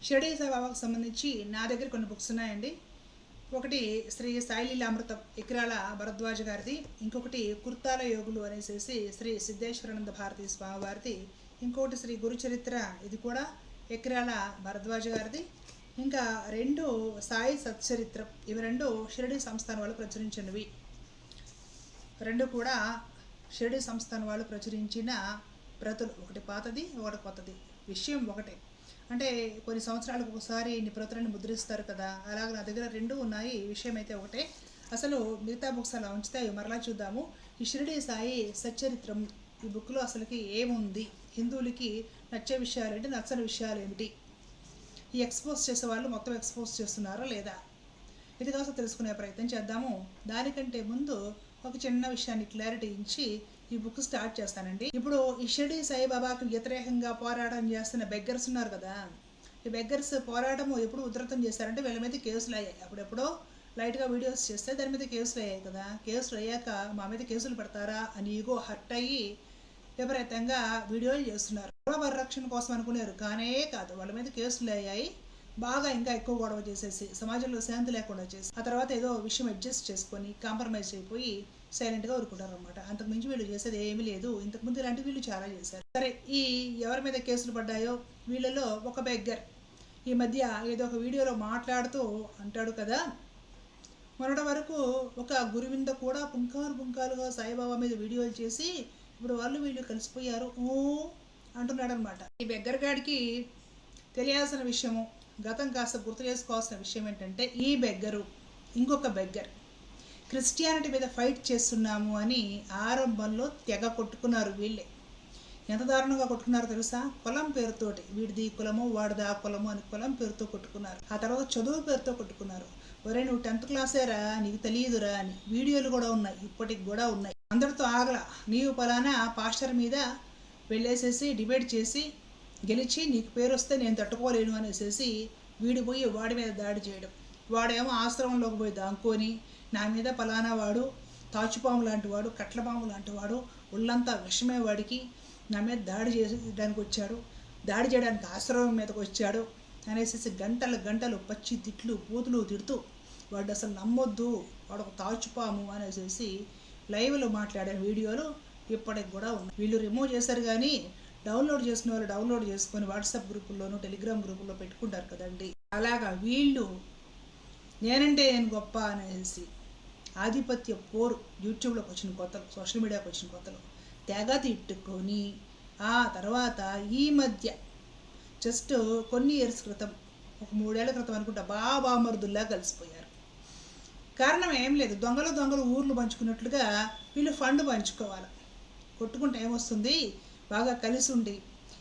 షిరిడి సాయిబాబాకు సంబంధించి నా దగ్గర కొన్ని బుక్స్ ఉన్నాయండి. ఒకటి శ్రీ సాయి లీలామృతం ఎకిరాల భరద్వాజ గారిది, ఇంకొకటి కుర్తాల యోగులు అనేసి శ్రీ సిద్ధేశ్వరానంద భారతీ స్వామి వారిది, ఇంకొకటి శ్రీ గురుచరిత్ర ఇది కూడా ఎకిరాల భరద్వాజ గారిది, ఇంకా రెండు సాయి సచ్చరిత్రం ఇవి రెండు షిరిడి సంస్థానం వాళ్ళు ప్రచురించినవి. రెండు కూడా షిరిడి సంస్థానం వాళ్ళు ప్రచురించిన ప్రతులు, ఒకటి పాతది ఒకటి కొత్తది. విషయం ఒకటే, అంటే కొన్ని సంవత్సరాలకు ఒకసారి ఇన్ని ప్రతులను ముద్రిస్తారు కదా, అలాగే నా దగ్గర రెండు ఉన్నాయి. విషయం అయితే ఒకటే. అసలు మిగతా బుక్స్ అలా ఉంచితే అవి మరలా చూద్దాము. ఈ షిరిడి సాయి సచ్చరిత్రం ఈ బుక్లో అసలుకి ఏముంది, హిందువులకి నచ్చే విషయాలు ఏంటి, నచ్చని విషయాలు ఏమిటి, ఈ ఎక్స్పోజ్ చేసే వాళ్ళు మొత్తం ఎక్స్పోజ్ చేస్తున్నారా లేదా, ఇది కాస్త తెలుసుకునే ప్రయత్నం చేద్దాము. దానికంటే ముందు ఒక చిన్న విషయాన్ని క్లారిటీ ఇచ్చి ఈ బుక్ స్టార్ట్ చేస్తానండి. ఇప్పుడు ఈ షిరిడి సాయిబాబాకి వ్యతిరేకంగా పోరాటం చేస్తున్న బెగ్గర్స్ ఉన్నారు కదా, ఈ బెగ్గర్స్ పోరాటం ఎప్పుడు ఉధృతం చేశారంటే వీళ్ళ మీద కేసులు అయ్యాయి. అప్పుడెప్పుడో లైట్గా వీడియోస్ చేస్తే దాని మీద కేసులు అయ్యాయి కదా. కేసులు అయ్యాక మా మీద కేసులు పెడతారా అని ఈగో హర్ట్ అయ్యి విపరీతంగా వీడియోలు చేస్తున్నారు. పరిరక్షణ కోసం అనుకున్నారు, కానే కాదు. వాళ్ళ మీద కేసులు అయ్యాయి. బాగా ఇంకా ఎక్కువ గొడవ చేసేసి సమాజంలో శాంతి లేకుండా చేసి ఆ తర్వాత ఏదో విషయం అడ్జస్ట్ చేసుకొని కాంప్రమైజ్ అయిపోయి సైలెంట్గా ఊరుకుంటారు అనమాట. అంతకుమించి వీళ్ళు చేసేది ఏమీ లేదు. ఇంతకుముందు ఇలాంటి వీళ్ళు చాలా చేశారు. సరే, ఈ ఎవరి మీద కేసులు పడ్డాయో వీళ్ళలో ఒక బెగ్గర్ ఈ మధ్య ఏదో ఒక వీడియోలో మాట్లాడుతూ అంటాడు కదా, మొన్నటి వరకు ఒక గురువింద కూడా పుంకాలుగా సాయిబాబా మీద వీడియోలు చేసి ఇప్పుడు వాళ్ళు వీళ్ళు కలిసిపోయారు అంటున్నాడు అనమాట. ఈ బెగ్గర్ గాడికి తెలియాల్సిన విషయము, గతం కాస్త గుర్తు చేసుకోవాల్సిన విషయం ఏంటంటే, ఈ బెగ్గరు ఇంకొక బెగ్గర్ క్రిస్టియానిటీ మీద ఫైట్ చేస్తున్నాము అని ఆరంభంలో తెగ కొట్టుకున్నారు. వీళ్ళే ఎంత దారుణంగా కొట్టుకున్నారో తెలుసా? కులం పేరుతోటి, వీడిది కులము వాడిది ఆ కులము అని కులం పేరుతో కొట్టుకున్నారు. ఆ తర్వాత చదువు పేరుతో కొట్టుకున్నారు. ఒరే నువ్వు 10th క్లాసేరా, నీకు తెలియదురా అని వీడియోలు కూడా ఉన్నాయి, ఇప్పటికి కూడా ఉన్నాయి. అందరితో ఆగల, నీవు పలానా పాస్టర్ మీద వెళ్ళేసేసి డిబేట్ చేసి గెలిచి నీకు పేరు వస్తే నేను తట్టుకోలేను అనేసి వీడి పోయి వాడి మీద దాడి చేయడం. వాడేమో ఆశ్రమంలోకి పోయి దాంకొని నా మీద పలానా వాడు తాచుపాము లాంటి వాడు, కట్లపాము లాంటి వాడు, ఒళ్ళంతా విషమే వాడికి, నా మీద దాడి చేయడానికి వచ్చాడు, దాడి చేయడానికి ఆశ్రమం మీదకి వచ్చాడు అనేసి గంటలు పచ్చి తిట్లు బూతులు తిడుతూ వాడు అసలు నమ్మొద్దు, వాడు ఒక తాచుపాము అనేసి లైవ్లో మాట్లాడిన వీడియోలు ఇప్పటికి కూడా ఉన్నాయి. వీళ్ళు రిమూవ్ చేశారు, కానీ డౌన్లోడ్ చేసుకునే వాళ్ళు డౌన్లోడ్ చేసుకొని వాట్సాప్ గ్రూపుల్లోనూ టెలిగ్రామ్ గ్రూపుల్లో పెట్టుకుంటారు కదండి. అలాగా వీళ్ళు నేనంటే నేను గొప్ప అనేసి ఆధిపత్య పోరు యూట్యూబ్లోకి వచ్చిన కొత్తలు, సోషల్ మీడియాకి వచ్చిన కొత్తలు తెగ తిట్టుకొని ఆ తర్వాత ఈ మధ్య జస్ట్ కొన్ని ఇయర్స్ క్రితం, ఒక 3 ఏళ్ల క్రితం అనుకుంటా, బాబామరుదుల్లా కలిసిపోయారు. కారణం ఏం లేదు, దొంగలు ఊర్లు పంచుకున్నట్లుగా వీళ్ళు ఫండ్ పంచుకోవాలి. కొట్టుకుంటే ఏమొస్తుంది, బాగా కలిసి ఉండి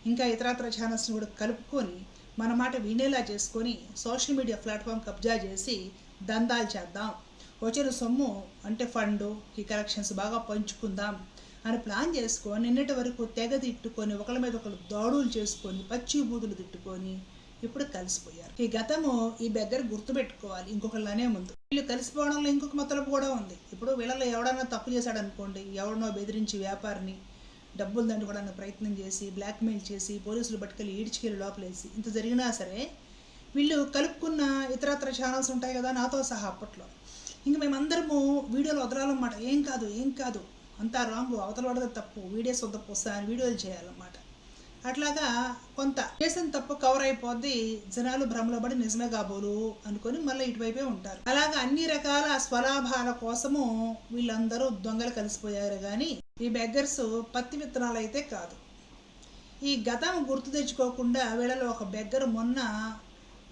ఇంకా ఇతరత్ర ఛానల్స్ని కూడా కలుపుకొని మన మాట వినేలా చేసుకొని సోషల్ మీడియా ప్లాట్ఫామ్ కబ్జా చేసి దందాలు చేద్దాం, వచ్చిన సొమ్ము అంటే ఫండు ఈ కలెక్షన్స్ బాగా పంచుకుందాం అని ప్లాన్ చేసుకొని నిన్నటి వరకు తెగ తిట్టుకొని ఒకళ్ళ మీద ఒకళ్ళు దాడులు చేసుకొని పచ్చి బూతులు తిట్టుకొని ఇప్పుడు కలిసిపోయారు. ఈ గతము ఈ బెగ్గర గుర్తుపెట్టుకోవాలి. ఇంకొకళ్ళనే ముందు వీళ్ళు కలిసిపోవడంలో ఇంకొక మతలబు కూడా ఉంది. ఇప్పుడు వీళ్ళలో ఎవడన్నా తప్పు చేశాడు అనుకోండి, ఎవడనో బెదిరించి వ్యాపారిని డబ్బులు దండుకోవడానికి ప్రయత్నం చేసి బ్లాక్మెయిల్ చేసి పోలీసులు పట్టుకెళ్ళి ఈడ్చుకెళ్ళి లోపలేసి ఇంత జరిగినా సరే వీళ్ళు కలుపుకున్న ఇతరత్ర ఛానల్స్ ఉంటాయి కదా, నాతో సహా అప్పట్లో, ఇంక మేమందరము వీడియోలు వదలాలన్నమాట. ఏం కాదు అంతా రాంగు, అవతల పడదు తప్పు, వీడియోస్ వద్దకు వస్తా అని వీడియోలు చేయాలన్నమాట. అట్లాగా కొంత చేసిన తప్పు కవర్ అయిపోద్ది, జనాలు భ్రమలో పడి నిజమే కాబోలు అనుకొని మళ్ళీ ఇటువైపే ఉంటారు. అలాగా అన్ని రకాల స్వలాభాల కోసము వీళ్ళందరూ దొంగలు కలిసిపోయారు. కానీ ఈ బెగ్గర్స్ పత్తి విత్తనాలు అయితే కాదు. ఈ గతం గుర్తు తెచ్చుకోకుండా వీళ్ళలో ఒక బెగ్గర్ మొన్న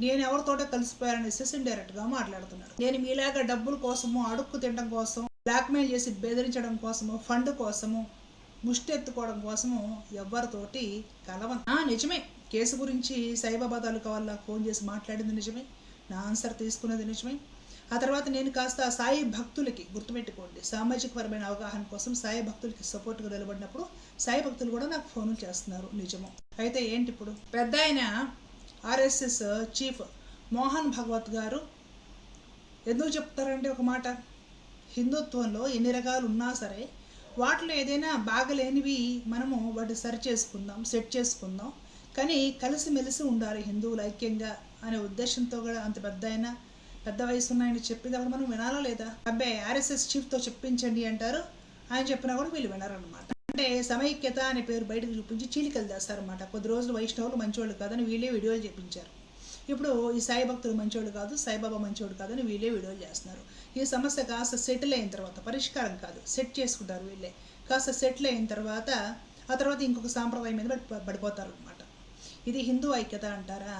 నేను ఎవరితోటే కలిసిపోయారనేసి డైరెక్ట్గా మాట్లాడుతున్నాడు. నేను మీలాగా డబ్బుల కోసము, అడుక్కు తినడం కోసం, బ్లాక్మెయిల్ చేసి బెదిరించడం కోసము, ఫండ్ కోసము, ముష్టి ఎత్తుకోవడం కోసము ఎవరితోటి కలవను. నిజమే, కేసు గురించి సాయిబాబా తాలూకా వాళ్ళకి ఫోన్ చేసి మాట్లాడింది నిజమే, నా ఆన్సర్ తీసుకున్నది నిజమే. ఆ తర్వాత నేను కాస్త సాయి భక్తులకి, గుర్తుపెట్టుకోండి, సామాజికపరమైన అవగాహన కోసం సాయి భక్తులకి సపోర్ట్గా నిలబడినప్పుడు సాయి భక్తులు కూడా నాకు ఫోన్లు చేస్తున్నారు, నిజము. అయితే ఏంటి, ఇప్పుడు పెద్ద ఆయన ఆర్ఎస్ఎస్ చీఫ్ మోహన్ భగవత్ గారు ఎందుకు చెప్తారంటే ఒక మాట, హిందుత్వంలో ఎన్ని రకాలు ఉన్నా సరే వాటిలో ఏదైనా బాగలేనివి మనము వాటిని సరి చేసుకుందాం, సెట్ చేసుకుందాం, కానీ కలిసిమెలిసి ఉండాలి హిందువులు ఐక్యంగా అనే ఉద్దేశంతో కూడా అంత పెద్ద వయసు ఉన్నాయని చెప్పేటప్పుడు మనం వినాలా లేదా? అబ్బాయి ఆర్ఎస్ఎస్ చీఫ్తో చెప్పించండి అంటారు, ఆయన చెప్పినా కూడా వీళ్ళు వినరనమాట. అంటే సమైక్యత అనే పేరు బయటకు చూపించి చీలికలు చేస్తారనమాట. కొద్ది రోజులు వైష్ణవులు మంచివాళ్ళు కాదని వీళ్ళే వీడియోలు చేపించారు. ఇప్పుడు ఈ సాయి భక్తులు మంచోడు కాదు, సాయిబాబా మంచోడు కాదని వీళ్ళే వీడియోలు చేస్తున్నారు. ఈ సమస్య కాస్త సెటిల్ అయిన తర్వాత, పరిష్కారం కాదు, సెట్ చేసుకుంటారు వీళ్ళే. కాస్త సెటిల్ అయిన తర్వాత ఆ తర్వాత ఇంకొక సాంప్రదాయం మీద పడిపోతారు అనమాట. ఇది హిందూ ఐక్యత అంటారా?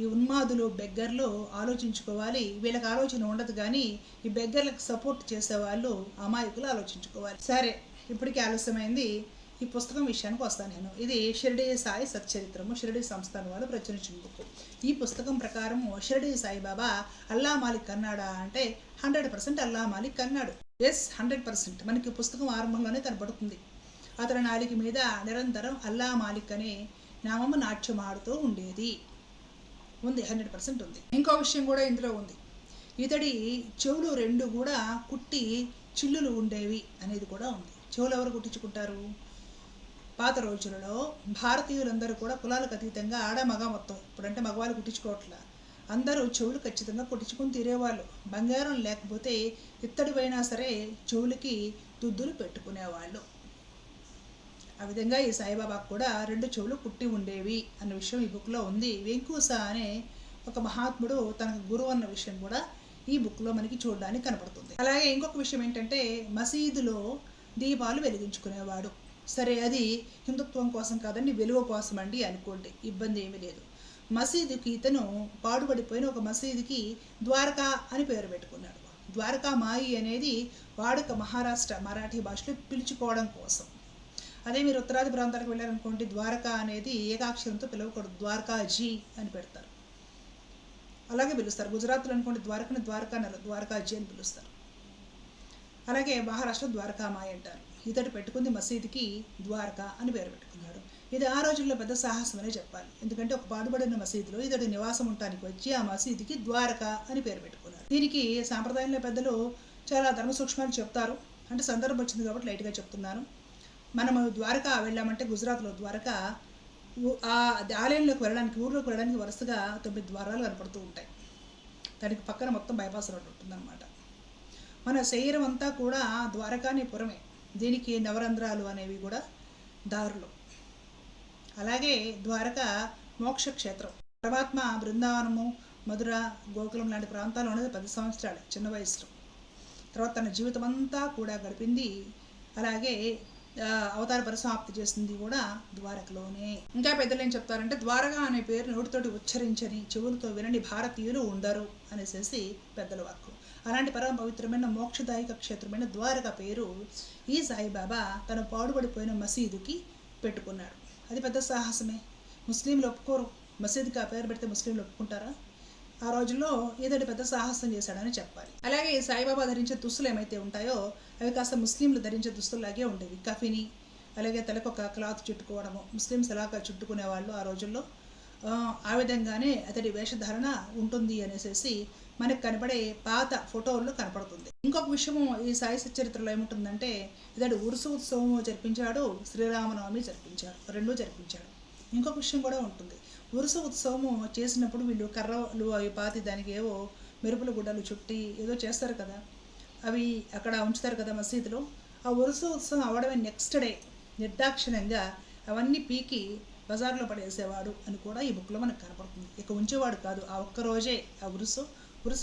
ఈ ఉన్మాదులు బెగ్గర్లు ఆలోచించుకోవాలి. వీళ్ళకి ఆలోచన ఉండదు, కానీ ఈ బెగ్గర్లకు సపోర్ట్ చేసేవాళ్ళు అమాయకులు ఆలోచించుకోవాలి. సరే, ఇప్పటికీ ఆలస్యమైంది. ఈ పుస్తకం విషయానికి వస్తాను నేను. ఇది షిరిడి సాయి సచ్చరిత్రము, షిరిడి సంస్థానం వాళ్ళు ప్రచురించిన బుక్. ఈ పుస్తకం ప్రకారం షిరిడి సాయిబాబా అల్లా మాలిక్ అన్నాడా అంటే 100% అల్లా మాలిక్ అన్నాడు. ఎస్, 100%. మనకి పుస్తకం ఆరంభంలోనే కనబడుతుంది. అతని నాలిక మీద నిరంతరం అల్లా మాలిక్ అనే నామము నాట్యమాడుతూ ఉండేది. ఉంది, 100% ఉంది. ఇంకో విషయం కూడా ఇందులో ఉంది. ఇతడి చెవులు 2 కూడా కుట్టి చిల్లులు ఉండేవి అనేది కూడా ఉంది. చెవులు ఎవరు కుట్టించుకుంటారు? పాత రోజులలో భారతీయులందరూ కూడా కులాలకు అతీతంగా ఆడ మగ మొత్తం, ఇప్పుడంటే మగవాళ్ళు కుట్టించుకోవట్లా, అందరూ చెవులు ఖచ్చితంగా కుట్టించుకొని తీరేవాళ్ళు. బంగారం లేకపోతే ఇత్తడివైనా సరే చెవులకి దుద్దులు పెట్టుకునేవాళ్ళు. ఆ విధంగా ఈ సాయిబాబాకు కూడా 2 చెవులు కుట్టి ఉండేవి అన్న విషయం ఈ బుక్లో ఉంది. వెంకూస అనే ఒక మహాత్ముడు తనకు గురువు అన్న విషయం కూడా ఈ బుక్లో మనకి చూడడానికి కనపడుతుంది. అలాగే ఇంకొక విషయం ఏంటంటే మసీదులో దీపాలు వెలిగించుకునేవాడు. సరే, అది హిందుత్వం కోసం కాదండి, వెలుగు కోసం అండి అనుకోండి, ఇబ్బంది ఏమీ లేదు. మసీదుకి ఇతను పాడుపడిపోయిన ఒక మసీదుకి ద్వారకా అని పేరు పెట్టుకున్నాడు. ద్వారకా మాయి అనేది వాడుక మహారాష్ట్ర మరాఠీ భాషలో పిలుచుకోవడం కోసం. అదే మీరు ఉత్తరాది ప్రాంతాలకు వెళ్ళారనుకోండి, ద్వారకా అనేది ఏకాక్షరంతో పిలవకూడదు, ద్వారకాజీ అని పెడతారు, అలాగే పిలుస్తారు. గుజరాత్లో అనుకోండి ద్వారకని ద్వారకా అన్నారు, ద్వారకాజీ అని పిలుస్తారు. అలాగే మహారాష్ట్రలో ద్వారకామాయి అంటారు. ఇతడు పెట్టుకుంది మసీదుకి ద్వారకా అని పేరు పెట్టుకున్నాడు. ఇది ఆ రోజుల్లో పెద్ద సాహసం అనే చెప్పాలి. ఎందుకంటే ఒక పాడుబడిన మసీదులో ఇతడు నివాసం ఉండటానికి వచ్చి ఆ మసీదుకి ద్వారకా అని పేరు పెట్టుకున్నాడు. దీనికి సాంప్రదాయంలో పెద్దలు చాలా ధర్మ సూక్ష్మాలు చెప్తారు. అంటే సందర్భం వచ్చింది కాబట్టి లైట్గా చెప్తున్నాను. మనము ద్వారకా వెళ్ళామంటే గుజరాత్లో ద్వారకా ఆ ఆలయంలోకి వెళ్ళడానికి, ఊర్లోకి వెళ్ళడానికి వరుసగా 9 ద్వారాలు కనపడుతూ ఉంటాయి. దానికి పక్కన మొత్తం బైపాస్ రోడ్డు ఉంటుందన్నమాట. మన శరీరం అంతా కూడా ద్వారకాని పురమే. దీనికి నవరంధ్రాలు అనేవి కూడా దారులు. అలాగే ద్వారక మోక్షక్షేత్రం. పరమాత్మ బృందావనము, మధుర, గోకులం లాంటి ప్రాంతాలు ఉన్నది 10 సంవత్సరాలు చిన్న వయసులో. తర్వాత తన జీవితం అంతా కూడా గడిపింది, అలాగే అవతార పరిసమాప్తి చేసింది కూడా ద్వారకలోనే. ఇంకా పెద్దలు ఏం చెప్తారంటే ద్వారక అనే పేరు నోటితోటి ఉచ్చరించని, చెవులతో వినని భారతీయులు ఉండరు అనేసి పెద్దల వాక్కు. అలాంటి పరమ పవిత్రమైన మోక్షదాయక క్షేత్రమైన ద్వారక పేరు ఈ సాయిబాబా తన పాడుపడిపోయిన మసీదుకి పెట్టుకున్నాడు. అది పెద్ద సాహసమే. ముస్లింలు ఒప్పుకోరు. మసీదుకి ఆ పేరు పెడితే ముస్లింలు ఒప్పుకుంటారా? ఆ రోజుల్లో ఏదైనా పెద్ద సాహసం చేశాడని చెప్పాలి. అలాగే సాయిబాబా ధరించే దుస్తులు ఏమైతే ఉంటాయో అవి కాస్త ముస్లింలు ధరించే దుస్తుల్లాగే ఉండేవి. కఫిని, అలాగే తలకొక క్లాత్ చుట్టుకోవడము, ముస్లిమ్స్ ఎలాగా చుట్టుకునేవాళ్ళు ఆ రోజుల్లో, ఆ విధంగానే అతడి వేషధారణ ఉంటుంది అనేసి మనకు కనపడే పాత ఫోటోల్లో కనపడుతుంది. ఇంకొక విషయము ఈ సాయి సచ్చరిత్రలో ఏముంటుందంటే ఇతడు ఉరుసు ఉత్సవము జరిపించాడు, శ్రీరామనవమి జరిపించాడు, 2 జరిపించాడు. ఇంకొక విషయం కూడా ఉంటుంది. ఉరుసు ఉత్సవము చేసినప్పుడు వీళ్ళు కర్రలు అవి పాతి దానికి ఏవో మెరుపుల గుడ్డలు చుట్టి ఏదో చేస్తారు కదా, అవి అక్కడ ఉంచుతారు కదా మసీదులో. ఆ ఉరుసు ఉత్సవం అవడమే నెక్స్ట్ డే నిర్దాక్షిణ్యంగా అవన్నీ పీకి బజార్లో పడేసేవాడు అని కూడా ఈ బుక్లో మనకు కనపడుతుంది. ఇక ఉంచేవాడు కాదు, ఆ ఒక్కరోజే ఆ ఉరుసు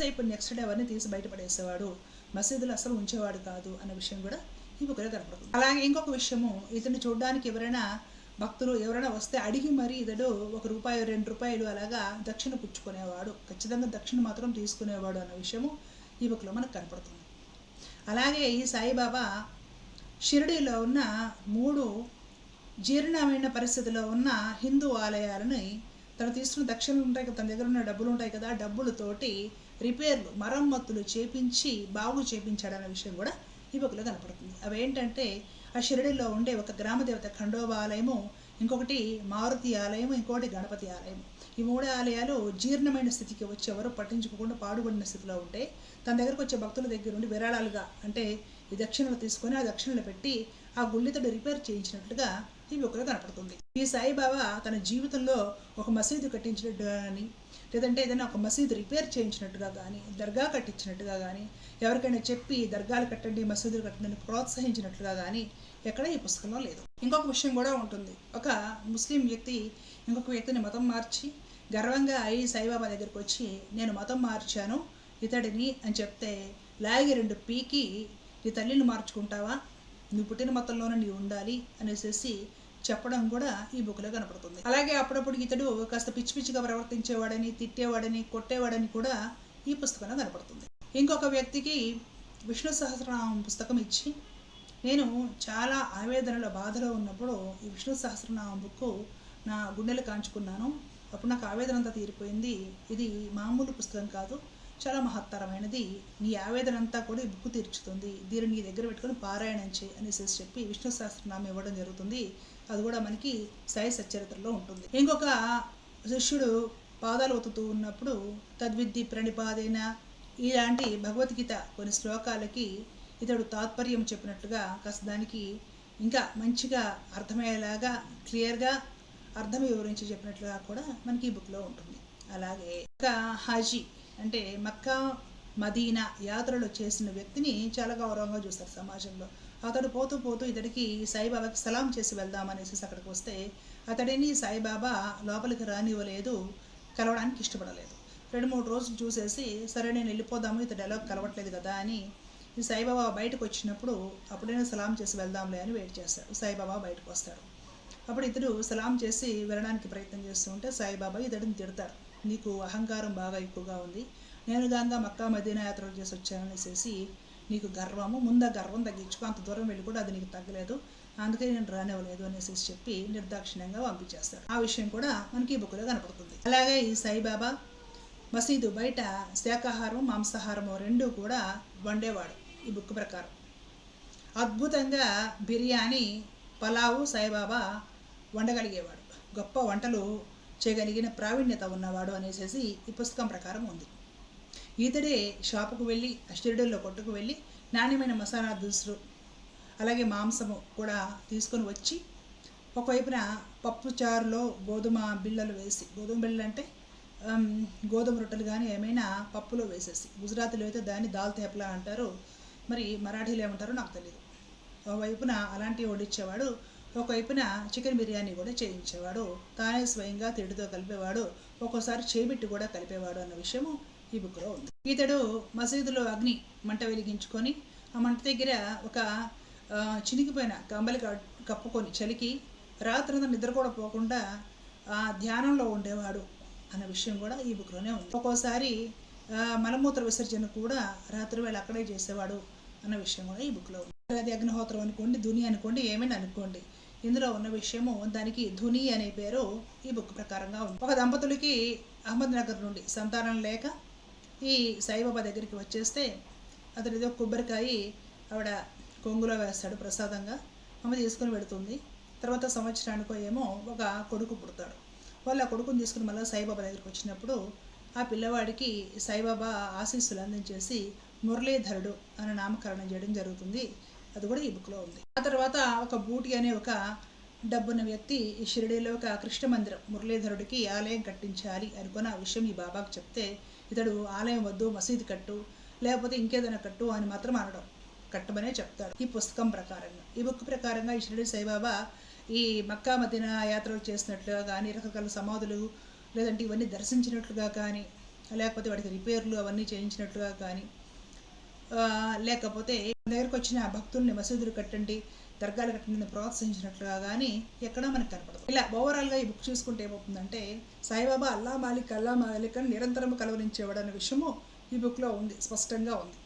అయిపోయి నెక్స్ట్ డే అవన్నీ తీసి బయటపడేసేవాడు. మసీదులు అసలు ఉంచేవాడు కాదు అన్న విషయం కూడా ఈ బుక్లో కనపడుతుంది. అలాగే ఇంకొక విషయము, ఇతన్ని చూడడానికి ఎవరైనా భక్తులు ఎవరైనా వస్తే అడిగి మరీ ఇతడు ₹1, ₹2 అలాగా దక్షిణ పుచ్చుకునేవాడు. ఖచ్చితంగా దక్షిణ మాత్రం తీసుకునేవాడు అన్న విషయము ఈ బుక్లో మనకు కనపడుతుంది. అలాగే ఈ సాయిబాబా షిరిడీలో ఉన్న 3 జీర్ణమైన పరిస్థితిలో ఉన్న హిందూ ఆలయాలని తను తీసుకున్న దక్షిణలు ఉంటాయి కదా, తన దగ్గర ఉన్న డబ్బులు ఉంటాయి కదా, ఆ డబ్బులతోటి రిపేర్లు, మరమ్మతులు చేపించి బాగు చేపించాడన్న విషయం కూడా ఈ బుక్లో కనపడుతుంది. అవి ఏంటంటే ఆ షిరిడీలో ఉండే ఒక గ్రామదేవత ఖండోబా ఆలయము, ఇంకొకటి మారుతి ఆలయము, ఇంకొకటి గణపతి ఆలయం. ఈ 3 ఆలయాలు జీర్ణమైన స్థితికి వచ్చి ఎవరు పట్టించుకోకుండా పాడుబడిన స్థితిలో ఉంటే తన దగ్గరకు వచ్చే భక్తుల దగ్గర నుండి విరాళాలుగా అంటే ఈ దక్షిణలు తీసుకొని ఆ దక్షిణలు పెట్టి ఆ గుళ్ళితడు రిపేర్ చేయించినట్లుగా ఈ బుక్లో కనపడుతుంది. ఈ సాయిబాబా తన జీవితంలో ఒక మసీదు కట్టించినట్టుగా కానీ, లేదంటే ఏదైనా ఒక మసీదు రిపేర్ చేయించినట్టుగా కానీ, దర్గా కట్టించినట్టుగా కానీ, ఎవరికైనా చెప్పి దర్గాలు కట్టండి, మసీదులు కట్టండి ప్రోత్సహించినట్లుగా కానీ ఎక్కడ ఈ పుస్తకంలో లేదు. ఇంకొక విషయం కూడా ఉంటుంది. ఒక ముస్లిం వ్యక్తి ఇంకొక వ్యక్తిని మతం మార్చి గర్వంగా అయి సాయిబాబా దగ్గరికి వచ్చి నేను మతం మార్చాను ఇతడిని అని చెప్తే లాగి 2 పీకి నీ తల్లిని మార్చుకుంటావా, నువ్వు పుట్టిన మతంలోనే నీవు ఉండాలి అనేసి చెప్పడం కూడా ఈ బుక్లో కనపడుతుంది. అలాగే అప్పుడప్పుడు ఇతడు కాస్త పిచ్చి పిచ్చిగా ప్రవర్తించేవాడని, తిట్టేవాడని, కొట్టేవాడని కూడా ఈ పుస్తకంలో కనపడుతుంది. ఇంకొక వ్యక్తికి విష్ణు సహస్రనామం పుస్తకం ఇచ్చి నేను చాలా ఆవేదనలో బాధలో ఉన్నప్పుడు ఈ విష్ణు సహస్రనామం బుక్ నా గుండెలు కాంచుకున్నాను, అప్పుడు నాకు ఆవేదన అంతా తీరిపోయింది, ఇది మామూలు పుస్తకం కాదు, చాలా మహత్తరమైనది, నీ ఆవేదన అంతా కూడా ఈ బుక్ తీర్చుతుంది, దీన్ని నీ దగ్గర పెట్టుకొని పారాయణం చేయి అనేసి చెప్పి విష్ణు సహస్రనామం ఇవ్వడం జరుగుతుంది. అది కూడా మనకి సాయి సచ్చరిత్రలో ఉంటుంది. ఇంకొక శిష్యుడు పాదాలు ఒత్తుతూ ఉన్నప్పుడు తద్విద్ది ప్రణిపాదైన ఇలాంటి భగవద్గీత కొన్ని శ్లోకాలకి ఇతడు తాత్పర్యం చెప్పినట్లుగా కాస్త దానికి ఇంకా మంచిగా అర్థమయ్యేలాగా క్లియర్గా అర్థం వివరించి చెప్పినట్లుగా కూడా మనకి ఈ బుక్లో ఉంటుంది. అలాగే ఒక హాజీ అంటే మక్కా మదీనా యాత్రలో చేసిన వ్యక్తిని చాలా గౌరవంగా చూస్తారు సమాజంలో. అతడు పోతూ పోతూ ఇతడికి సాయిబాబాకి సలాం చేసి వెళ్దామనేసి అక్కడికి వస్తే అతడిని సాయిబాబా లోపలికి రానివ్వలేదు, కలవడానికి ఇష్టపడలేదు. 2-3 రోజులు చూసేసి సరే నేను వెళ్ళిపోదాము, ఇతడు ఎలా కలవట్లేదు కదా అని ఈ సాయిబాబా బయటకు వచ్చినప్పుడు అప్పుడైనా సలాం చేసి వెళ్దాంలే అని వెయిట్ చేస్తాడు. సాయిబాబా బయటకు వస్తాడు. అప్పుడు ఇతడు సలాం చేసి వెళ్ళడానికి ప్రయత్నం చేస్తూ ఉంటే సాయిబాబా ఇతడిని తిడతారు, నీకు అహంకారం బాగా ఎక్కువగా ఉంది, నేను దాంగా మక్కా మదీనా యాత్రలు చేసి వచ్చాననేసి నీకు గర్వము, ముందు గర్వం తగ్గించుకో, అంత దూరం వెళ్ళి కూడా అది నీకు తగ్గలేదు, అందుకే నేను రానివ్వలేదు అనేసి చెప్పి నిర్దాక్షిణ్యంగా పంపించేస్తాడు. ఆ విషయం కూడా మనకి ఈ బుక్లో కనపడుతుంది. అలాగే ఈ సాయిబాబా మసీదు బయట శాకాహారం మాంసాహారము 2 కూడా వండేవాడు. ఈ బుక్ ప్రకారం అద్భుతంగా బిర్యానీ పలావు సాయిబాబా వండగలిగేవాడు, గొప్ప వంటలు చేయగలిగిన ప్రావీణ్యత ఉన్నవాడు అనేసి ఈ పుస్తకం ప్రకారం ఉంది. ఈతడే షాపుకు వెళ్ళి షిరిడీలో కొట్టుకు వెళ్ళి నాణ్యమైన మసాలా దినుసులు అలాగే మాంసము కూడా తీసుకొని వచ్చి ఒకవైపున పప్పు చారులో గోధుమ బిళ్ళలు వేసి, గోధుమ బిళ్ళలు అంటే గోధుమ రొట్టెలు కానీ ఏమైనా పప్పులో వేసేసి, గుజరాతీలో అయితే దాన్ని దాల్ తేపలా అంటారు, మరి మరాఠీలో ఏమంటారో నాకు తెలియదు, ఒకవైపున అలాంటివి వడ్డించేవాడు, ఒకవైపున చికెన్ బిర్యానీ కూడా చేయించేవాడు, తానే స్వయంగా తిండితో కలిపేవాడు, ఒక్కోసారి చేబిట్టి కూడా కలిపేవాడు అన్న విషయము ఈ బుక్లో ఉంది. ఇతడు మసీదులో అగ్ని మంట వెలిగించుకొని ఆ మంట దగ్గర ఒక చినిగిపోయిన కంబలి కప్పుకొని చలికి రాత్రంతా నిద్ర కూడా పోకుండా ధ్యానంలో ఉండేవాడు అన్న విషయం కూడా ఈ బుక్లోనే ఉంది. ఒక్కోసారి మలమూత్ర విసర్జన కూడా రాత్రి వేళ అక్కడే చేసేవాడు అన్న విషయం కూడా ఈ బుక్లో ఉంది. అది అగ్నిహోత్రం అనుకోండి, ధుని అనుకోండి, ఏమైనా అనుకోండి, ఇందులో ఉన్న విషయము దానికి ధుని అనే పేరు ఈ బుక్ ప్రకారంగా ఉంది. ఒక దంపతులకి అహ్మద్నగర్ నుండి సంతానం లేక ఈ సాయిబాబా దగ్గరికి వచ్చేస్తే అతడు ఏదో కొబ్బరికాయ ఆవిడ కొంగులో వేస్తాడు ప్రసాదంగా, అమ్మ తీసుకుని పెడుతుంది. తర్వాత సంవత్సరానికో ఏమో ఒక కొడుకు పుడతాడు. వాళ్ళు ఆ కొడుకుని తీసుకుని మళ్ళీ సాయిబాబా దగ్గరికి వచ్చినప్పుడు ఆ పిల్లవాడికి సాయిబాబా ఆశీస్సులు అందించేసి మురళీధరుడు అని నామకరణం చేయడం జరుగుతుంది. అది కూడా ఈ బుక్లో ఉంది. ఆ తర్వాత ఒక బూటి అనే ఒక డబ్బున్న వ్యక్తి ఈ షిరిడీలో ఒక కృష్ణ మందిరం మురళీధరుడికి ఆలయం కట్టించాలి అనుకున్న ఆ విషయం ఈ బాబాకు చెప్తే ఇతడు ఆలయం వద్దు, మసీదు కట్టు, లేకపోతే ఇంకేదైనా కట్టు అని మాత్రం అనడం, కట్టమనే చెప్తాడు ఈ పుస్తకం ప్రకారంగా. ఈ బుక్ ప్రకారంగా ఈ షిరిడీ సాయిబాబా ఈ మక్కా మదీనా యాత్రలు చేసినట్లుగా కానీ, రకరకాల సమాధులు లేదంటే ఇవన్నీ దర్శించినట్లుగా కానీ, లేకపోతే వాటికి రిపేర్లు అవన్నీ చేయించినట్లుగా కానీ, లేకపోతే దగ్గరకు వచ్చిన భక్తుల్ని మసీదులు కట్టండి, దర్గాలు కట్టండి ప్రోత్సహించినట్లుగా కానీ ఎక్కడా మనకు కనపడదు. ఇలా ఓవరాల్గా ఈ బుక్ చూసుకుంటే ఏమవుతుందంటే సాయిబాబా అల్లా మాలిక్ అని నిరంతరం కలవరించేవాడు అనే విషయము ఈ బుక్లో ఉంది, స్పష్టంగా ఉంది.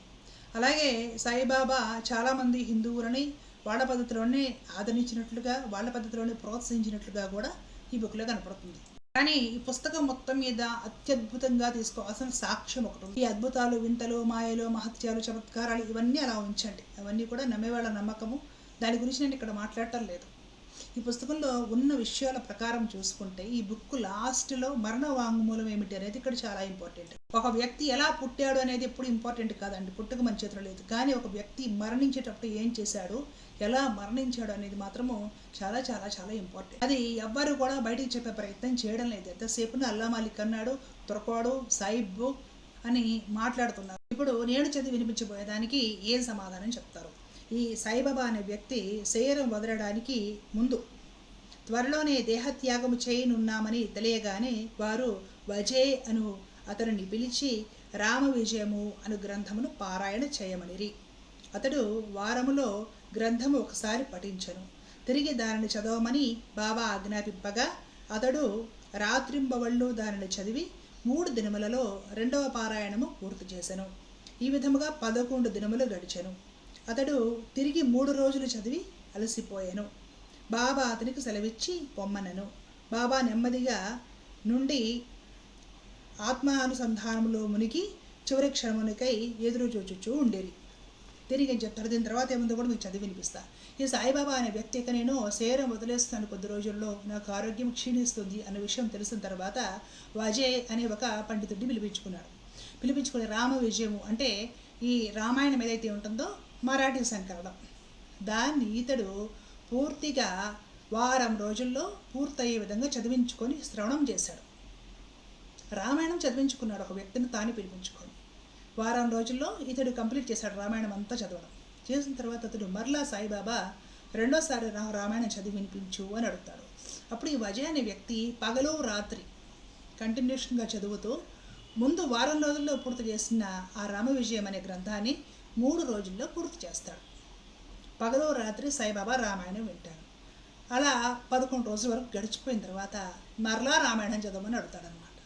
అలాగే సాయిబాబా చాలామంది హిందువులని వాళ్ళ పద్ధతిలోనే ఆదరించినట్లుగా, వాళ్ళ పద్ధతిలోనే ప్రోత్సహించినట్లుగా కూడా ఈ బుక్లో కనపడుతుంది. కానీ ఈ పుస్తకం మొత్తం మీద అత్యద్భుతంగా తీసుకోవాల్సిన సాక్ష్యం ఒకటి ఉంది. ఈ అద్భుతాలు, వింతలు, మాయలు, మహత్యాలు, చమత్కారాలు ఇవన్నీ అలా ఉంచండి, అవన్నీ కూడా నమ్మేవాళ్ళ నమ్మకము, దాని గురించి నేను ఇక్కడ మాట్లాడటం లేదు. ఈ పుస్తకంలో ఉన్న విషయాల ప్రకారం చూసుకుంటే ఈ బుక్ లాస్ట్లో మరణ వాంగ్మూలం ఏమిటి అనేది ఇక్కడ చాలా ఇంపార్టెంట్. ఒక వ్యక్తి ఎలా పుట్టాడు అనేది ఎప్పుడు ఇంపార్టెంట్ కాదండి, పుట్టుక మన చేతిలో లేదు. కానీ ఒక వ్యక్తి మరణించేటప్పుడు ఏం చేశాడు, ఎలా మరణించాడు అనేది మాత్రము చాలా చాలా చాలా ఇంపార్టెంట్. అది ఎవ్వరు కూడా బయటికి చెప్పే ప్రయత్నం చేయడం లేదు. ఎంతసేపు అల్లా మాలిక్ అన్నాడు, తొరకోడు, సాయిబు అని మాట్లాడుతున్నారు. ఇప్పుడు నేను చదివి వినిపించబోయేదానికి ఏం సమాధానం చెప్తారు? ఈ సాయిబాబా అనే వ్యక్తి శరీరం వదలడానికి ముందు త్వరలోనే దేహత్యాగము చేయనున్నామని తెలియగానే వారు వజే అను అతనిని పిలిచి రామ విజయము అను గ్రంథమును పారాయణ చేయమనిరి. అతడు వారములో గ్రంథము ఒకసారి పఠించను. తిరిగి దానిని చదవమని బాబా ఆజ్ఞాపింపగా అతడు రాత్రింబవళ్ళు దానిని చదివి 3 దినములలో 2వ పారాయణము పూర్తి చేసెను. ఈ విధముగా 11 దినములు గడిచెను. అతడు తిరిగి 3 రోజులు చదివి అలసిపోయాను. బాబా అతనికి సెలవిచ్చి పొమ్మనను. బాబా నెమ్మదిగా నుండి ఆత్మానుసంధానంలో మునిగి చివరి క్షణమునికై ఎదురు చూచుచూ ఉండేది. తిరిగి ఏం చెప్తారు, దీని తర్వాత ఏముందో కూడా మీకు చదివి వినిపిస్తా. ఈ సాయిబాబా అనే వ్యక్తి ఇక నేను శరీరం వదిలేస్తున్నాను, కొద్ది రోజుల్లో నాకు ఆరోగ్యం క్షీణిస్తుంది అన్న విషయం తెలిసిన తర్వాత వాజే అనే ఒక పండితుడిని పిలిపించుకుని రామ విజయము అంటే ఈ రామాయణం ఏదైతే ఉంటుందో మరాఠీ సంకలనం, దాన్ని ఇతడు పూర్తిగా వారం రోజుల్లో పూర్తయ్యే విధంగా చదివించుకొని శ్రవణం చేశాడు. రామాయణం చదివించుకున్నాడు ఒక వ్యక్తిని తాను పిలిపించుకొని. వారం రోజుల్లో ఇతడు కంప్లీట్ చేశాడు రామాయణం అంతా చదవడం. చేసిన తర్వాత అతడు మరలా సాయిబాబా రెండోసారి రామాయణం చదివి వినిపించు అని అడుగుతాడు. అప్పుడు ఈ వజయ్ అనే వ్యక్తి పగలు రాత్రి కంటిన్యూషన్గా చదువుతూ ముందు వారం రోజుల్లో పూర్తి చేసిన ఆ రామ విజయం అనే గ్రంథాన్ని 3 రోజుల్లో పూర్తి చేస్తాడు. పగలు రాత్రి సాయిబాబా రామాయణం వింటాడు. అలా 11 రోజుల వరకు గడిచిపోయిన తర్వాత మరలా రామాయణం చదవమని అడుగుతాడనమాట.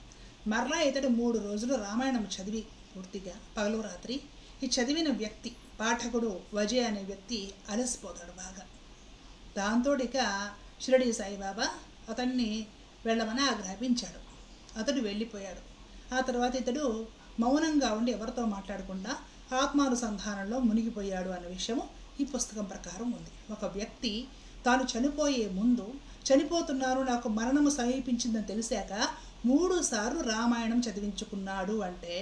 మరలా ఇతడు 3 రోజులు రామాయణం చదివి పూర్తిగా పగలు రాత్రి ఈ చదివిన వ్యక్తి పాఠకుడు వజయ్ అనే వ్యక్తి అలసిపోతాడు బాగా. దాంతో ఇక షిరిడి సాయిబాబా అతన్ని వెళ్ళమని ఆజ్ఞాపించాడు. అతడు వెళ్ళిపోయాడు. ఆ తర్వాత ఇతడు మౌనంగా ఉండి ఎవరితో మాట్లాడకుండా ఆత్మానుసంధానంలో మునిగిపోయాడు అనే విషయము ఈ పుస్తకం ప్రకారం ఉంది. ఒక వ్యక్తి తాను చనిపోయే ముందు చనిపోతున్నాను, నాకు మరణము సమీపించిందని తెలిసాక 3 సార్లు రామాయణం చదివించుకున్నాడు అంటే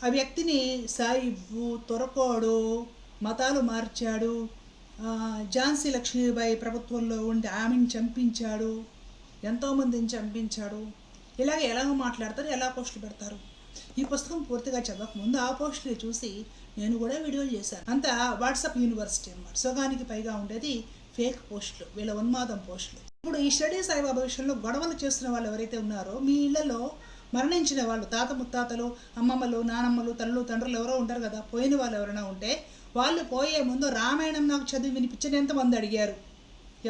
ఆ వ్యక్తిని సాయిబు, తొరకోడు, మతాలు మార్చాడు, ఝాన్సీ లక్ష్మీబాయి ప్రభుత్వంలో ఉండి ఆమెను చంపించాడు, ఎంతోమందిని చంపించాడు, ఇలాగ ఎలా మాట్లాడతారు, ఎలా పోస్టులు పెడతారు. ఈ పుస్తకం పూర్తిగా చదవకముందు ఆ పోస్టులు చూసి నేను కూడా వీడియోలు చేశాను. అంతా వాట్సాప్ యూనివర్సిటీ అన్నమాట. సగానికి పైగా ఉండేది ఫేక్ పోస్టులు, వీళ్ళ ఉన్మాదం పోస్టులు. ఇప్పుడు ఈ షిరిడి సాయిబాబా విషయంలో గొడవలు చేస్తున్న వాళ్ళు ఎవరైతే ఉన్నారో, మీ ఇళ్లలో మరణించిన వాళ్ళు, తాత ముత్తాతలు, అమ్మమ్మలు, నానమ్మలు, తల్లులు, తండ్రులు ఎవరో ఉంటారు కదా, పోయిన వాళ్ళు ఎవరైనా ఉంటే వాళ్ళు పోయే ముందు రామాయణం నాకు చదివి వినిపించని ఎంతమంది అడిగారు?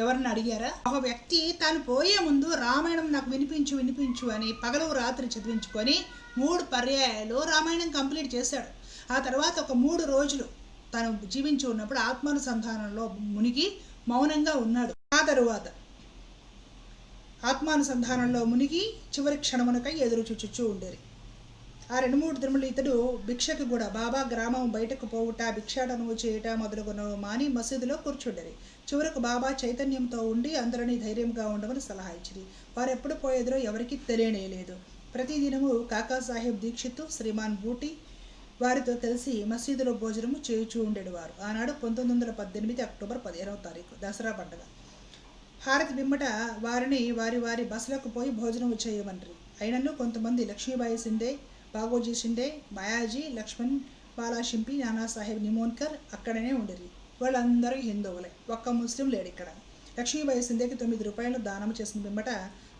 ఎవరిని అడిగారా? ఒక వ్యక్తి తాను పోయే ముందు రామాయణం నాకు వినిపించు అని పగలు రాత్రి చదివించుకొని 3 పర్యాయాలు రామాయణం కంప్లీట్ చేశాడు. ఆ తర్వాత ఒక 3 రోజులు తను జీవించి ఉన్నప్పుడు ఆత్మానుసంధానంలో మునిగి మౌనంగా ఉన్నాడు. ఆ తరువాత ఆత్మానుసంధానంలో మునిగి చివరి క్షణమునకై ఎదురు చూచుచూ ఉండేది. ఆ 2-3 దినములు ఇతడు భిక్షకు కూడా బాబా గ్రామం బయటకు పోవుట, భిక్షాటనము చేయుట మొదలుగునవి మాని మసీదులో కూర్చుండేది. చివరకు బాబా చైతన్యంతో ఉండి అందరినీ ధైర్యంగా ఉండమని సలహా ఇచ్చిరి. వారు ఎప్పుడు పోయేదో ఎవరికి తెలియనేలేదు. ప్రతిదినము కాకాసాహెబ్ దీక్షిత్, శ్రీమాన్ బూటి వారితో కలిసి మసీదులో భోజనము చేయుచూ ఉండేవారు. ఆనాడు 1918 అక్టోబర్ 15వ తారీఖు దసరా పండుగ. హారతి బిమ్మట వారిని వారి బస్సులకు పోయి భోజనం చేయమని. అయినను కొంతమంది లక్ష్మీబాయి సిండే, బాగోజీ షిండే, బయాజీ, లక్ష్మణ్ బాలాషింపి, నానాసాహెబ్ నిమోన్కర్ అక్కడనే ఉండేది. వాళ్ళందరూ హిందువులే, ఒక్క ముస్లిం లేడు ఇక్కడ. లక్ష్మీబాయి సిందేకి 9 రూపాయలు దానం చేసిన బిమ్మట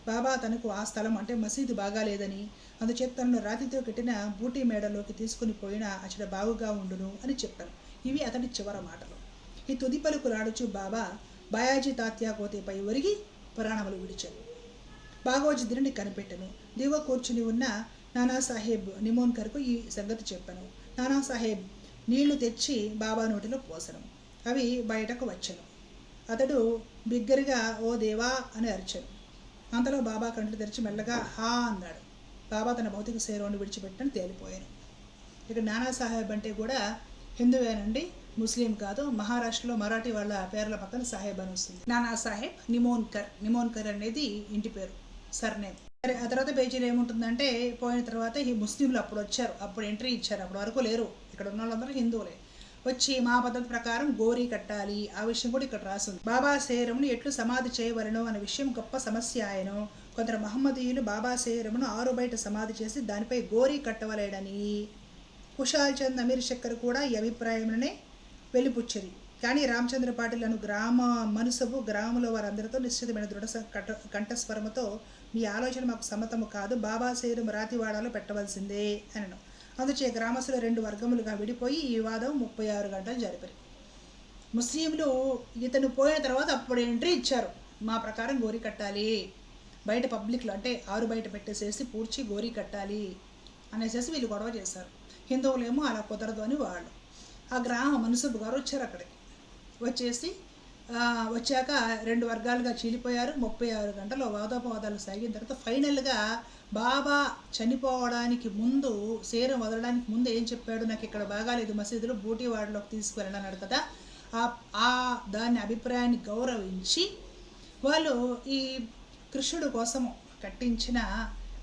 బాబా తనకు ఆ స్థలం అంటే మసీదు బాగాలేదని, అందుచేత తనను రాతితో కట్టిన బూటీ మేడలోకి తీసుకుని పోయినా అచ్చట బాగుగా ఉండును అని చెప్పాను. ఇవి అతని చివరి మాటలు. ఈ తుది పలుకులాడుచు బాబా బయాజీ తాత్యా కోతేపై ఒరిగి పురాణములు విడిచాను. బాగోజీ దిని కనిపెట్టను. దిగువ కూర్చుని ఉన్న నానాసాహెబ్ నిమోన్కర్కు ఈ సంగతి చెప్పాను. నానాసాహెబ్ నీళ్లు తెచ్చి బాబా నోటిలో పోసను. అవి బయటకు వచ్చాను. అతడు బిగ్గరగా ఓ దేవా అని అరిచాను. అంతలో బాబా కంటి తెరిచి మెల్లగా హా అన్నాడు. బాబా తన భౌతిక శరీరాన్ని విడిచిపెట్టని తేలిపోయాను. ఇక్కడ నానాసాహెబ్ అంటే కూడా హిందువేనండి. ముస్లిం కాదు. మహారాష్ట్రలో మరాఠీ వాళ్ళ పేర్ల పక్కన సాహెబ్ అని వస్తుంది. నానా సాహెబ్ నిమోన్కర్. నిమోన్కర్ అనేది ఇంటి పేరు, సర్నేమ్. సరే, ఆ తర్వాత పేజీలో ఏముంటుందంటే, పోయిన తర్వాత ఈ ముస్లింలు అప్పుడు వచ్చారు, అప్పుడు ఎంట్రీ ఇచ్చారు, అప్పటి వరకు లేరు, ఇక్కడ ఉన్న వాళ్ళందరూ హిందువులే. వచ్చి మా పద్ధతి ప్రకారం గోరీ కట్టాలి, ఆ విషయం కూడా ఇక్కడ రాసింది. బాబా శరీరమును ఎట్లు సమాధి చేయవలను అనే విషయం గొప్ప సమస్య ఆయను. కొందరు మహమ్మదీయులు బాబా శరీరమును ఆరు బయట సమాధి చేసి దానిపై గోరీ కట్టవలేడని. కుషాల్ చంద్ అమీర్ శక్కర్ కూడా ఈ అభిప్రాయమునే వెలిపుచ్చరి. కానీ రామచంద్ర పాటిలను గ్రామ మనసుబు గ్రామంలో వారందరితో నిశ్చితమైన దృఢ కంఠస్వరముతో, మీ ఆలోచన మాకు సమ్మతము కాదు, బాబా శరీరం రాతివాడాలో పెట్టవలసిందే అనను. అందుచే గ్రామస్తులు 2 వర్గములుగా విడిపోయి ఈ వివాదం 36 గంటలు జరిపారు. ముస్లింలు ఇతను పోయిన తర్వాత అప్పుడు ఎంట్రీ ఇచ్చారు, మా ప్రకారం గోరీ కట్టాలి, బయట పబ్లిక్లో అంటే ఆరు బయట పెట్టేసేసి పూడ్చి గోరీ కట్టాలి అనేసి వీళ్ళు గొడవ చేశారు. హిందువులేమో అలా కుదరదు అని వాళ్ళు. ఆ గ్రామ మనసుబు గారు వచ్చారు అక్కడికి. వచ్చాక 2 వర్గాలుగా చీలిపోయారు. 36 గంటలు వాదోపవాదాలు సాగిన తర్వాత ఫైనల్గా బాబా చనిపోవడానికి ముందు, శరీరం వదలడానికి ముందు ఏం చెప్పాడు, నాకు ఇక్కడ బాగాలేదు, మసీదులో బూటీవాడలోకి తీసుకువెళ్ళన్నాడు కదా, దాని అభిప్రాయాన్ని గౌరవించి వాళ్ళు ఈ కృష్ణుడు కోసము కట్టించిన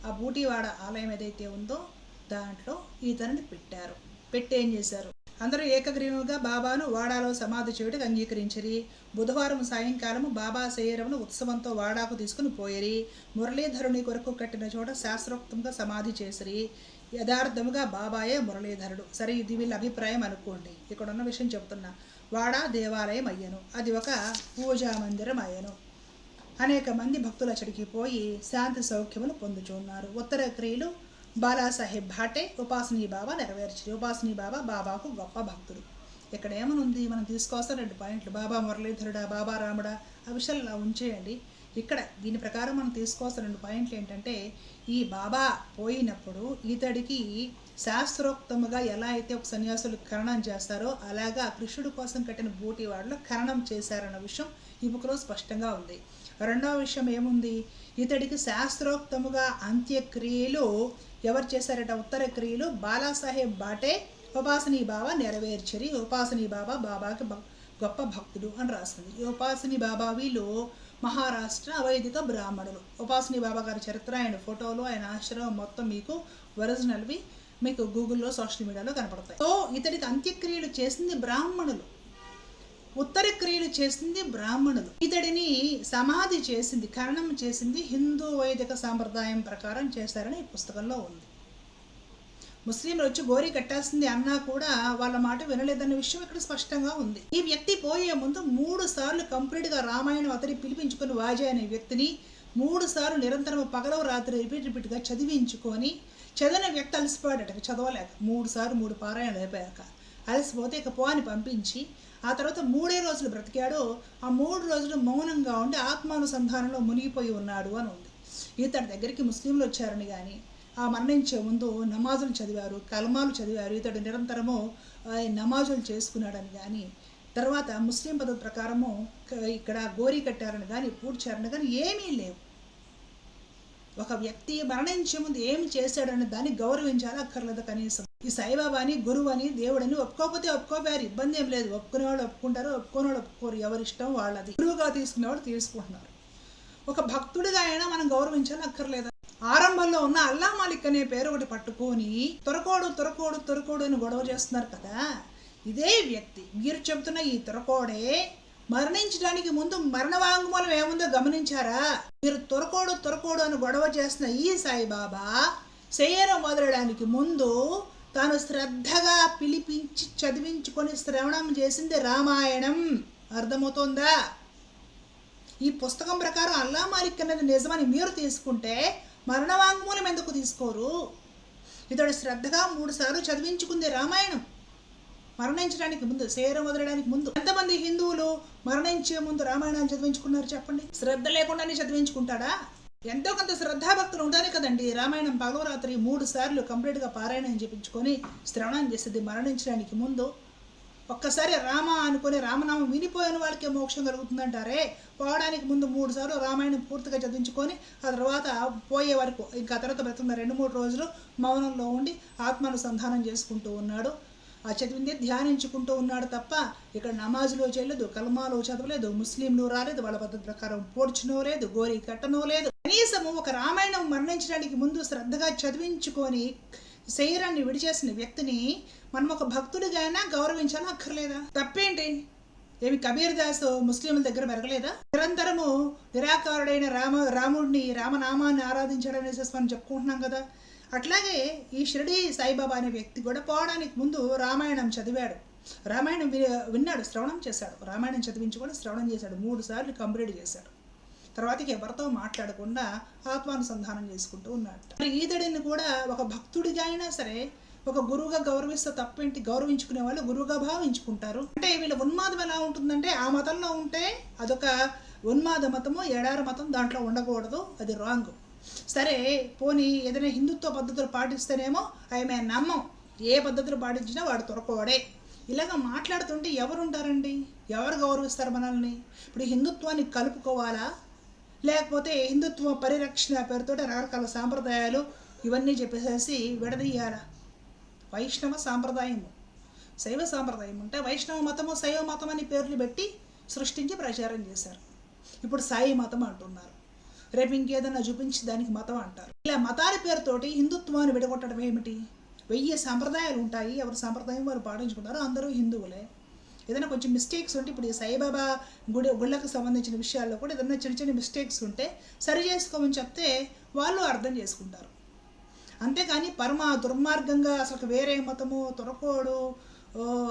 ఆ బూటీవాడ ఆలయం ఏదైతే ఉందో దాంట్లో ఈతనిని పెట్టారు. పెట్టి ఏం చేశారు, అందరూ ఏకగ్రీవంగా బాబాను వాడాలో సమాధి చేయుటకు అంగీకరించిరి. బుధవారం సాయంకాలము బాబా శరీరమును ఉత్సవంతో వాడాకు తీసుకుని పోయిరి. మురళీధరుని కొరకు కట్టిన చోట శాస్త్రోక్తంగా సమాధి చేసిరి. యథార్థముగా బాబాయే మురళీధరుడు. సరే, ఇది వీళ్ళ అభిప్రాయం అనుకోండి. ఇక్కడ ఉన్న విషయం చెబుతున్నా. వాడా దేవాలయం అయ్యను, అది ఒక పూజా మందిరం అయ్యను. అనేక మంది భక్తులు అచ్చడికి పోయి శాంతి సౌఖ్యములు పొందుచున్నారు. ఉత్తర క్రియలు బాలాసాహెబ్ భాటే ఉపాసనీ బాబా నెరవేర్చి. ఉపాసనీ బాబా బాబాకు గొప్ప భక్తుడు. ఇక్కడ ఏమనుంది, మనం తీసుకోవాల్సిన 2 పాయింట్లు, బాబా మురళీధరుడా, బాబా రాముడా, ఆ విషయాలు అలా ఉంచేయండి. ఇక్కడ దీని ప్రకారం మనం తీసుకోవాల్సిన 2 పాయింట్లు ఏంటంటే, ఈ బాబా పోయినప్పుడు ఇతడికి శాస్త్రోక్తముగా ఎలా అయితే ఒక సన్యాసులు ఖననం చేస్తారో అలాగా కృష్ణుడి కోసం కట్టిన బూటీవాడలో ఖననం చేశారన్న విషయం ఈ బుక్లో స్పష్టంగా ఉంది. రెండవ విషయం ఏముంది, ఇతడికి శాస్త్రోక్తముగా అంత్యక్రియలు ఎవరు చేశారట, ఉత్తర క్రియలు బాలాసాహెబ్ బాటే ఉపాసనీ బాబా నెరవేర్చరి. ఉపాసనీ బాబా బాబాకి గొప్ప భక్తుడు అని రాస్తుంది. ఈ ఉపాసనీ బాబా వీళ్ళు మహారాష్ట్ర అవైదిక బ్రాహ్మణులు. ఉపాసనీ బాబా గారి చరిత్ర, ఆయన ఫోటోలు, ఆయన ఆశ్రమం మొత్తం మీకు ఒరిజినల్వి మీకు గూగుల్లో, సోషల్ మీడియాలో కనపడతాయి. సో ఇతడికి అంత్యక్రియలు చేసింది బ్రాహ్మణులు, ఉత్తర క్రియలు చేసింది బ్రాహ్మణులు. ఇతడిని సమాధి చేసింది, ఖననం చేసింది హిందూ వైదిక సాంప్రదాయం ప్రకారం చేశారని ఈ పుస్తకంలో ఉంది. ముస్లింలు వచ్చి గోరీ కట్టాల్సింది అన్నా కూడా వాళ్ళ మాట వినలేదన్న విషయం ఇక్కడ స్పష్టంగా ఉంది. ఈ వ్యక్తి పోయే ముందు 3 సార్లు కంప్లీట్గా రామాయణం అతని పిలిపించుకుని వాజే అనే వ్యక్తిని 3 సార్లు నిరంతరం పగలవ రాత్రి రిపీట్గా చదివించుకొని, చదివిన వ్యక్తి అలసిపోయాడట, చదవలేక 3 సార్లు 3 పారాయణలు అయిపోయాక అలసిపోతే ఇక పో అని పంపించి, ఆ తర్వాత 3 రోజులు బ్రతికాడు. ఆ 3 రోజులు మౌనంగా ఉండి ఆత్మానుసంధానంలో మునిగిపోయి ఉన్నాడు అని ఉంది. ఇతడి దగ్గరికి ముస్లింలు వచ్చారని కానీ, ఆ మరణించే ముందు నమాజులు చదివారు, కల్మాలు చదివారు, ఇతడు నిరంతరము నమాజులు చేసుకున్నాడని కానీ, తర్వాత ముస్లిం పద్ధతి ప్రకారము ఇక్కడ గోరీ కట్టారని కానీ, పూడ్చారని కానీ ఏమీ లేవు. ఒక వ్యక్తి మరణించే ముందు ఏమి చేశాడని దాన్ని గౌరవించాలి, అక్కర్లేదు కనీసం. ఈ సాయిబాబాని గురువు అని దేవుడని ఒప్పుకోకపోతే ఒప్పుకోపోయారు, ఇబ్బంది ఏం లేదు. ఒప్పుకునే వాళ్ళు ఒప్పుకుంటారు, ఒప్పుకోని వాళ్ళు ఒప్పుకోరు, ఎవరిష్టం వాళ్ళది. గురువుగా తీసుకునేవాడు తీసుకుంటున్నారు. ఒక భక్తుడిగా అయినా మనం గౌరవించాలి, అక్కర్లేదా? ఆరంభంలో ఉన్న అల్లా మాలిక్ అనే పేరు ఒకటి పట్టుకొని తొరకోడు అని గొడవ చేస్తున్నారు కదా, ఇదే వ్యక్తి మీరు చెబుతున్న ఈ తొరకోడే మరణించడానికి ముందు మరణ వాంగ్మూలం ఏముందో గమనించారా? మీరు తొరకోడు అని గొడవ చేస్తున్న ఈ సాయిబాబా శరీరం వదలడానికి ముందు తాను శ్రద్ధగా పిలిపించి చదివించుకొని శ్రవణం చేసింది రామాయణం. అర్థమవుతోందా? ఈ పుస్తకం ప్రకారం అల్లా మాలిక్ అనేది నిజమని మీరు తీసుకుంటే మరణ వాంగ్మూలం ఎందుకు తీసుకోరు? ఇతడు శ్రద్ధగా 3 సార్లు చదివించుకుంది రామాయణం మరణించడానికి ముందు, శరీరం వదలడానికి ముందు. ఎంతమంది హిందువులు మరణించే ముందు రామాయణాన్ని చదివించుకున్నారు చెప్పండి? శ్రద్ధ లేకుండానే చదివించుకుంటాడా? ఎంతో కొంత శ్రద్ధాభక్తులు ఉండాలి కదండి. రామాయణం పగలరాత్రి 3 సార్లు కంప్లీట్గా పారాయణం చేయించుకొని శ్రవణం చేసేది మరణించడానికి ముందు. ఒక్కసారి రామ అనుకుని రామనామం వినిపోయిన వాళ్ళకే మోక్షం కలుగుతుందంటారే, పోవడానికి ముందు 3 సార్లు రామాయణం పూర్తిగా చదివించుకొని ఆ తర్వాత పోయే వరకు, ఇంకా తర్వాత బ్రతుకున్న 2-3 రోజులు మౌనంలో ఉండి ఆత్మానుసంధానం చేసుకుంటూ ఉన్నాడు. ఆ చదివిందే ధ్యానించుకుంటూ ఉన్నాడు తప్ప ఇక్కడ నమాజులో చేయలేదు, కల్మాలో చదవలేదు, ముస్లింలు రాలేదు, వాళ్ళ పద్ధతి ప్రకారం పోడ్చునో లేదు, గోరి కట్టనో లేదు. కనీసము ఒక రామాయణం మరణించడానికి ముందు శ్రద్ధగా చదివించుకొని శరీరాన్ని విడిచేసిన వ్యక్తిని మనం ఒక భక్తుడిగా అయినా గౌరవించాలా అక్కర్లేదా? తప్పేంటి? ఏమి కబీర్ దాస్ ముస్లింల దగ్గర పెరగలేదా? నిరంతరము నిరాకారుడైన రాముడిని రామనామాన్ని ఆరాధించాడనేసి మనం చెప్పుకుంటున్నాం కదా. అట్లాగే ఈ షిరిడి సాయిబాబా అనే వ్యక్తి కూడా పోవడానికి ముందు రామాయణం చదివాడు, రామాయణం విన్నాడు, శ్రవణం చేశాడు, రామాయణం చదివించి కూడా శ్రవణం చేశాడు, 3 సార్లు కంప్లీట్ చేశాడు. తర్వాతకి ఎవరితో మాట్లాడకుండా ఆత్మానుసంధానం చేసుకుంటూ ఉన్నాడు. మరి ఈతడిని కూడా ఒక భక్తుడిగా అయినా సరే ఒక గురువుగా గౌరవిస్తే తప్పేంటి? గౌరవించుకునే వాళ్ళు గురువుగా భావించుకుంటారు. అంటే వీళ్ళ ఉన్మాదం ఎలా ఉంటుందంటే ఆ మతంలో ఉంటే అదొక ఉన్మాద మతము, ఎడార మతం, దాంట్లో ఉండకూడదు, అది రాంగ్. సరే పోనీ ఏదైనా హిందుత్వ పద్ధతులు పాటిస్తేనేమో ఆమె నమ్మం, ఏ పద్ధతులు పాటించినా వాడు తొరకోడే. ఇలాగ మాట్లాడుతుంటే ఎవరు ఉంటారండి? ఎవరు గౌరవిస్తారు మనల్ని? ఇప్పుడు హిందుత్వాన్ని కలుపుకోవాలా, లేకపోతే హిందుత్వ పరిరక్షణ పేరుతో రకరకాల సాంప్రదాయాలు ఇవన్నీ చెప్పేసేసి విడదీయాలా? వైష్ణవ సాంప్రదాయము, శైవ సాంప్రదాయం ఉంటే వైష్ణవ మతము, శైవ మతం అని పేర్లు పెట్టి సృష్టించి ప్రచారం చేశారు. ఇప్పుడు సాయి మతం అంటున్నారు, రేపు ఇంకేదన్నా చూపించి దానికి మతం అంటారు. ఇలా మతాల పేరుతోటి హిందుత్వాన్ని విడగొట్టడం ఏమిటి? 1000 సాంప్రదాయాలు ఉంటాయి, ఎవరి సాంప్రదాయం వారు పాటించుకుంటారు, అందరూ హిందువులే. ఏదైనా కొంచెం మిస్టేక్స్ ఉంటే, ఇప్పుడు ఈ సాయిబాబా గుళ్ళకు సంబంధించిన విషయాల్లో కూడా ఏదైనా చిన్న చిన్న మిస్టేక్స్ ఉంటే సరి చేసుకోమని చెప్తే వాళ్ళు అర్థం చేసుకుంటారు. అంతేకాని పరమ దుర్మార్గంగా అసలు వేరే మతము, తొరకోడు,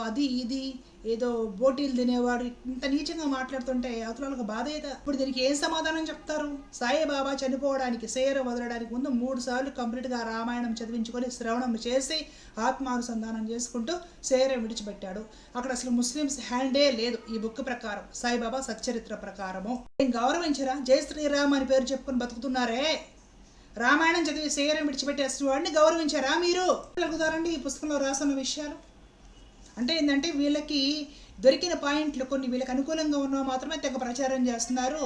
అది ఇది ఏదో బోటీలు తినేవాడు, ఇంత నీచంగా మాట్లాడుతుంటే అవతలకు బాధ అయితే ఇప్పుడు దీనికి ఏం సమాధానం చెప్తారు? సాయిబాబా చనిపోవడానికి, శరీరం వదలడానికి ముందు 3 సార్లు కంప్లీట్గా రామాయణం చదివించుకొని శ్రవణం చేసి ఆత్మానుసంధానం చేసుకుంటూ శరీరం విడిచిపెట్టాడు. అక్కడ అసలు ముస్లిమ్స్ హ్యాండే లేదు ఈ బుక్ ప్రకారం, సాయిబాబా సచ్చరిత్ర ప్రకారము. గౌరవించరా? జై శ్రీరామ్ అని పేరు చెప్పుకొని బతుకుతున్నారే, రామాయణం చదివి శరీరం విడిచిపెట్టేసిన వాడిని గౌరవించారా మీరు? అడుగుతారండి ఈ పుస్తకంలో రాసిన విషయాలు. అంటే ఏంటంటే వీళ్ళకి దొరికిన పాయింట్లు కొన్ని వీళ్ళకి అనుకూలంగా ఉన్నవి మాత్రమే తెగ ప్రచారం చేస్తున్నారు.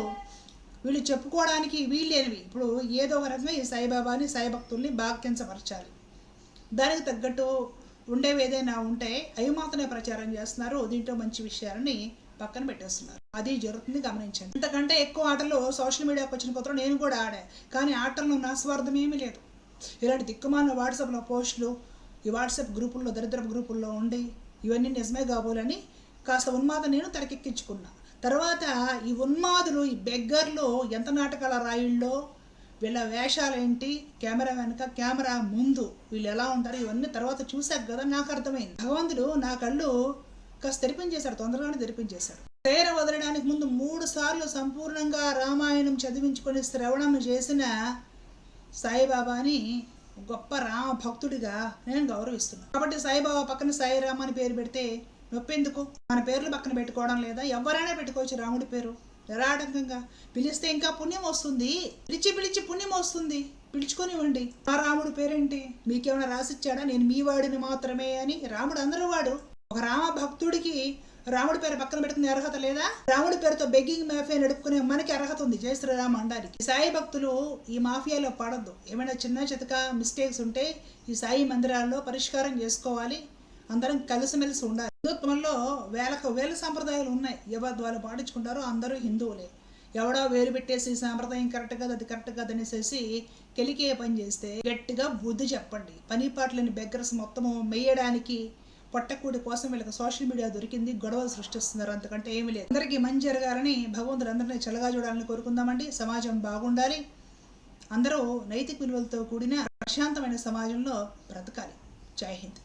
వీళ్ళు చెప్పుకోవడానికి వీళ్ళేవి. ఇప్పుడు ఏదో ఒక రకంగా ఈ సాయిబాబాని, సాయి భక్తుల్ని బాగా కించపరచాలి, దానికి తగ్గట్టు ఉండేవి ఏదైనా ఉంటే అవి మాత్రమే ప్రచారం చేస్తున్నారు. దీంట్లో మంచి విషయాలని పక్కన పెట్టేస్తున్నారు. అది జరుగుతుంది, గమనించండి. ఇంతకంటే ఎక్కువ ఆటలు సోషల్ మీడియాకి వచ్చిన కొత్త నేను కూడా ఆడా, కానీ ఆటల్లో నా స్వార్థం ఏమీ లేదు. ఇలాంటి దిక్కుమాల వాట్సాప్లో పోస్టులు, ఈ వాట్సాప్ గ్రూపుల్లో, దరిద్ర గ్రూపుల్లో ఉండి ఇవన్నీ నిజమే కాబోలని కాస్త ఉన్మాదం నేను తెరకెక్కించుకున్నా. తర్వాత ఈ ఉన్మాదులు, ఈ బెగ్గర్లు ఎంత నాటకాల రాయిళ్ళో, వీళ్ళ వేషాలేంటి, కెమెరా వెనక, కెమెరా ముందు వీళ్ళు ఎలా ఉంటారు, ఇవన్నీ తర్వాత చూశాక కదా నాకు అర్థమైంది. భగవంతుడు నా కళ్ళు కాస్త తెరిపించేశాడు, తొందరగానే తెరిపించేశాడు. శరీరం వదలడానికి ముందు 3 సార్లు సంపూర్ణంగా రామాయణం చదివించుకొని శ్రవణం చేసిన సాయిబాబాని గొప్ప రామ భక్తుడిగా నేను గౌరవిస్తున్నాను. కాబట్టి సాయిబాబా పక్కన సాయిరామ్ అని పేరు పెడితే నొప్పెందుకు? మన పేర్లు పక్కన పెట్టుకోవడం లేదా? ఎవరైనా పెట్టుకోవచ్చు రాముడి పేరు, నిరాటంకంగా పిలిస్తే ఇంకా పుణ్యం వస్తుంది, పిలిచి పుణ్యం వస్తుంది, పిలుచుకొనివ్వండి. ఆ రాముడి పేరేంటి? మీకేమైనా రాసిచ్చాడా నేను మీ వాడిని మాత్రమే అని? రాముడు అందరూ వాడు. ఒక రామ భక్తుడికి రాముడి పేరు పక్కన పెట్టుకునే అర్హత లేదా? రాముడి పేరుతో బెగ్గింగ్ మాఫియా నడుపుకునే మనకి అర్హత ఉంది జై శ్రీరామ్ అనడానికి. సాయి భక్తులు ఈ మాఫియాలో పడద్దు. ఏమైనా చిన్న చితక మిస్టేక్స్ ఉంటే ఈ సాయి మందిరాల్లో పరిష్కారం చేసుకోవాలి, అందరం కలిసిమెలిసి ఉండాలి. హిందుత్వంలో వేల సాంప్రదాయాలు ఉన్నాయి, ఎవరి వాళ్ళు పాటించుకుంటారో అందరూ హిందువులే. ఎవడో వేలు పెట్టేసి సాంప్రదాయం కరెక్ట్ కదా, అది కరెక్ట్ కదా అనేసి కెలికే పని చేస్తే గట్టిగా బుద్ధి చెప్పండి. పని పాటలని బెగ్గర్స్ మొత్తము మెయ్యడానికి, పొట్టకూడి కోసం వీళ్ళకి సోషల్ మీడియా దొరికింది, గొడవలు సృష్టిస్తున్నారు, అంతకంటే ఏమీ లేదు. అందరికీ మంచి జరగాలని, భగవంతుడు అందరినీ చల్లగా చూడాలని కోరుకుందామండి. సమాజం బాగుండాలి, అందరూ నైతిక విలువలతో కూడిన ప్రశాంతమైన సమాజంలో బ్రతకాలి. జై హింద్.